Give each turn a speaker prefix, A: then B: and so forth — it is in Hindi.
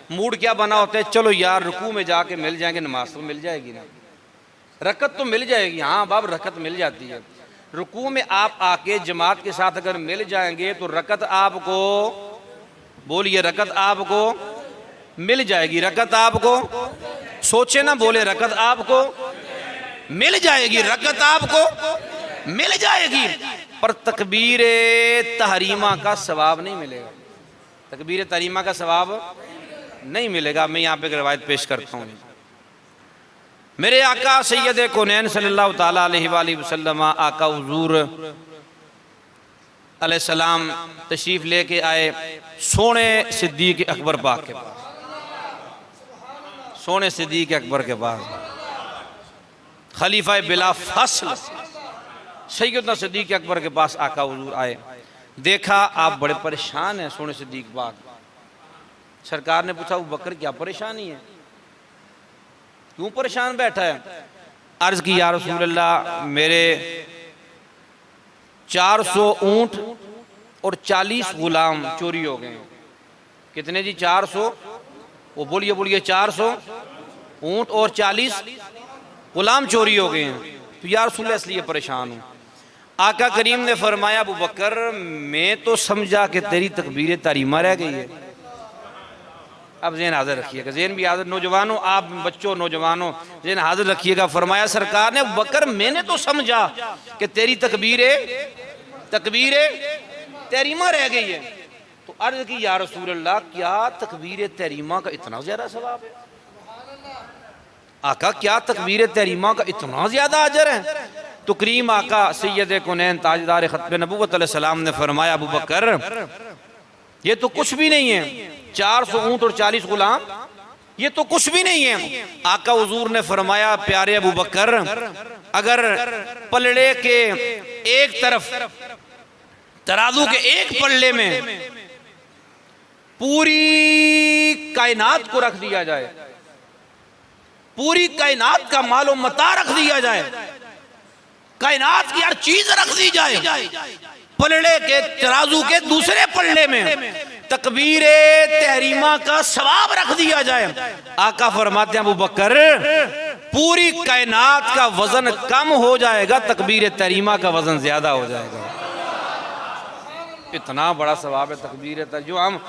A: मूड क्या बना होता है, चलो यार रुकू में जाके मिल जाएंगे, नमाज तो मिल जाएगी ना, रकत तो मिल जाएगी। हाँ बाब रकत मिल जाती है। रुकू में आप आके जमात के साथ अगर मिल जाएंगे तो रकत आपको, बोलिए रकत आपको मिल जाएगी। रकत आपको, सोचे ना, बोले रकत आपको मिल जाएगी, रकत आपको मिल जाएगी। पर तकबीर तहरीमा का सवाब नहीं मिलेगा, तकबीर तहरीमा का सवाब नहीं मिलेगा। मैं यहाँ पे एक रवायत पेश करता हूँ। मेरे आका सैयद कौनैन सल्लल्लाहु ताला अलैहि वसल्लम, आका हुजूर अलैहिस्सलाम तशरीफ लेके आए सोने सिद्दीक अकबर पाक के पास, सोने सिद्दीक अकबर के पास, खलीफा बिला फसल सैयदना सिद्दीक अकबर के पास आका हुजूर आए। देखा आप बड़े परेशान हैं सोने सिद्दीक पाक। सरकार ने पूछा अबू बकर क्या परेशानी है, क्यों परेशान बैठा है? अर्ज की या रसूल अल्लाह, मेरे 400 ऊंट और 40 गुलाम चोरी हो गए। कितने जी? 400, वो बोलिए बोलिए 400 ऊंट और 40 गुलाम चोरी हो गए हैं। तो या रसूल अल्लाह इसलिए परेशान हूँ। आका करीम ने फरमाया अबू बकर मैं तो समझा कि तेरी तकबीर तहरीमा रह गई है। अब ज़हन हाजिर रखिएगा, ज़हन भी हाजिर, नौजवानों आप बच्चों नौजवानों ज़हन हाजिर रखिएगा। फरमाया सरकार ने अबू बकर मैंने तो समझा कि तेरी तकबीर तहरीमा रह गई है। तो अर्ज की या रसूल अल्लाह क्या तकबीर तहरीमा का इतना ज़्यादा सवाब है? आका क्या तकबीर तहरीमा का इतना ज़्यादा अजर है? तो करीम आका सैयद कौनैन ताजदार खत्म नबूवत अलैहिस्सलाम ने फरमाया अबू बकर ये तो कुछ भी नहीं है, 400 ऊंट और 40 गुलाम ये तो कुछ भी नहीं है। आका हुजूर ने फरमाया प्यारे अबू बकर अगर पलड़े के एक तरफ, तराजू के एक पल्ले में पूरी कायनात को रख दिया जाए, पूरी कायनात का मालो मता रख दिया जाए, कायनात की हर चीज रख दी जाए, पलड़े के तराजू के दूसरे पल्ले में तकबीर तहरीमा का सवाब रख दिया जाए, आका फरमाते हैं अबू बकर पूरी कायनात का वजन कम हो जाएगा, तकबीर तहरीमा का वजन ज्यादा हो जाएगा। इतना बड़ा सवाब है तकबीर, जो हम